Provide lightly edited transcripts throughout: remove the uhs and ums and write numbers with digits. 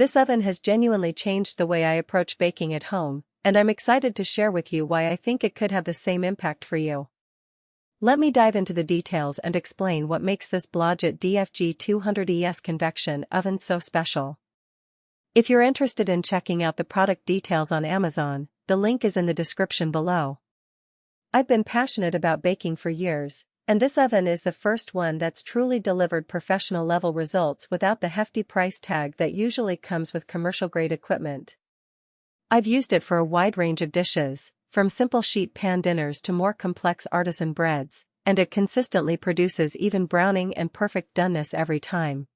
This oven has genuinely changed the way I approach baking at home, and I'm excited to share with you why I think it could have the same impact for you. Let me dive into the details and explain what makes this Blodgett DFG-200-ES convection oven so special. If you're interested in checking out the product details on Amazon, the link is in the description below. I've been passionate about baking for years, and this oven is the first one that's truly delivered professional-level results without the hefty price tag that usually comes with commercial-grade equipment. I've used it for a wide range of dishes, from simple sheet pan dinners to more complex artisan breads, and it consistently produces even browning and perfect doneness every time.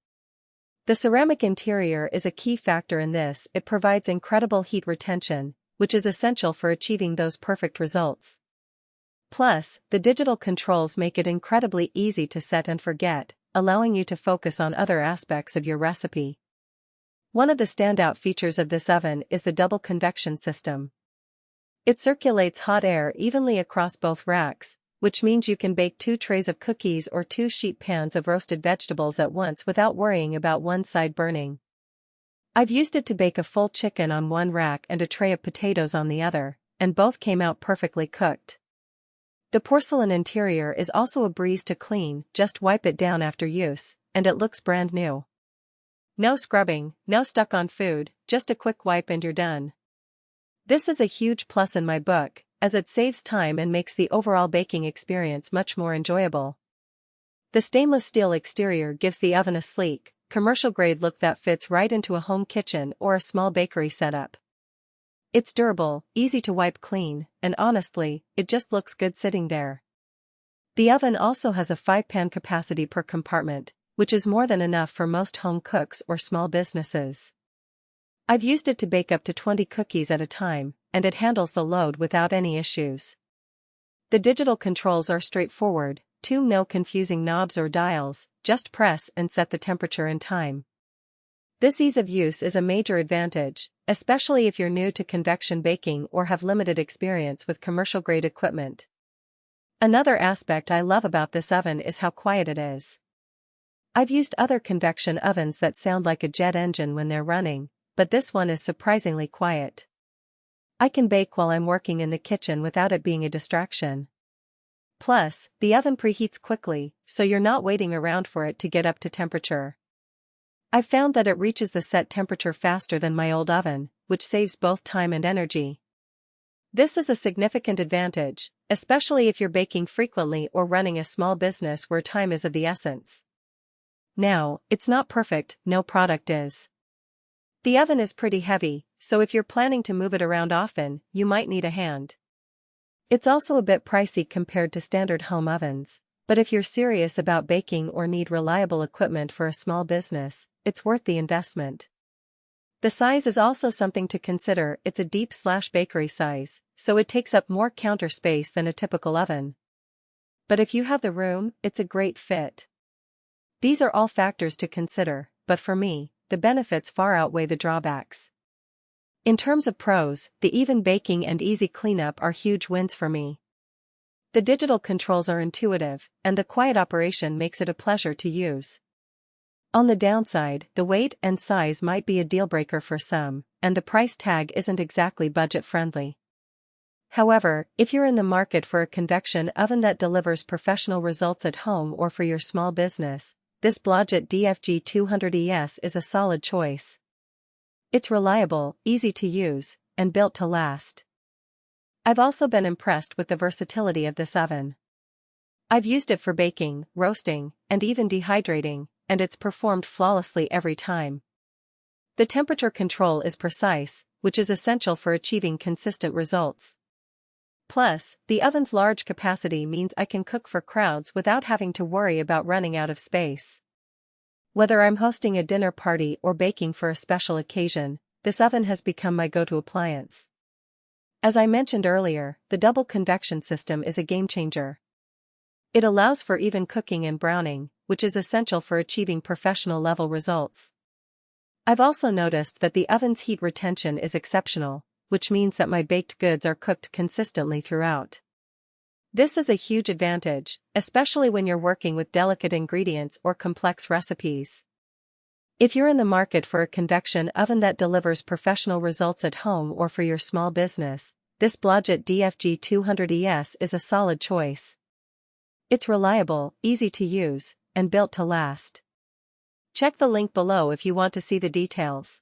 The ceramic interior is a key factor in this. It provides incredible heat retention, which is essential for achieving those perfect results. Plus, the digital controls make it incredibly easy to set and forget, allowing you to focus on other aspects of your recipe. One of the standout features of this oven is the double convection system. It circulates hot air evenly across both racks, which means you can bake 2 trays of cookies or 2 sheet pans of roasted vegetables at once without worrying about one side burning. I've used it to bake a full chicken on one rack and a tray of potatoes on the other, and both came out perfectly cooked. The porcelain interior is also a breeze to clean. Just wipe it down after use, and it looks brand new. No scrubbing, no stuck-on food, just a quick wipe and you're done. This is a huge plus in my book, as it saves time and makes the overall baking experience much more enjoyable. The stainless steel exterior gives the oven a sleek, commercial-grade look that fits right into a home kitchen or a small bakery setup. It's durable, easy to wipe clean, and honestly, it just looks good sitting there. The oven also has a 5-pan capacity per compartment, which is more than enough for most home cooks or small businesses. I've used it to bake up to 20 cookies at a time, and it handles the load without any issues. The digital controls are straightforward, no confusing knobs or dials, just press and set the temperature and time. This ease of use is a major advantage, especially if you're new to convection baking or have limited experience with commercial-grade equipment. Another aspect I love about this oven is how quiet it is. I've used other convection ovens that sound like a jet engine when they're running, but this one is surprisingly quiet. I can bake while I'm working in the kitchen without it being a distraction. Plus, the oven preheats quickly, so you're not waiting around for it to get up to temperature. I've found that it reaches the set temperature faster than my old oven, which saves both time and energy. This is a significant advantage, especially if you're baking frequently or running a small business where time is of the essence. Now, it's not perfect, no product is. The oven is pretty heavy, so if you're planning to move it around often, you might need a hand. It's also a bit pricey compared to standard home ovens, but if you're serious about baking or need reliable equipment for a small business, it's worth the investment. The size is also something to consider. It's a deep/bakery size, so it takes up more counter space than a typical oven. But if you have the room, it's a great fit. These are all factors to consider, but for me, the benefits far outweigh the drawbacks. In terms of pros, the even baking and easy cleanup are huge wins for me. The digital controls are intuitive, and the quiet operation makes it a pleasure to use. On the downside, the weight and size might be a deal-breaker for some, and the price tag isn't exactly budget-friendly. However, if you're in the market for a convection oven that delivers professional results at home or for your small business, this Blodgett DFG-200-ES is a solid choice. It's reliable, easy to use, and built to last. I've also been impressed with the versatility of this oven. I've used it for baking, roasting, and even dehydrating, and it's performed flawlessly every time. The temperature control is precise, which is essential for achieving consistent results. Plus, the oven's large capacity means I can cook for crowds without having to worry about running out of space. Whether I'm hosting a dinner party or baking for a special occasion, this oven has become my go-to appliance. As I mentioned earlier, the double convection system is a game-changer. It allows for even cooking and browning, which is essential for achieving professional-level results. I've also noticed that the oven's heat retention is exceptional, which means that my baked goods are cooked consistently throughout. This is a huge advantage, especially when you're working with delicate ingredients or complex recipes. If you're in the market for a convection oven that delivers professional results at home or for your small business, this Blodgett DFG-200-ES is a solid choice. It's reliable, easy to use, and built to last. Check the link below if you want to see the details.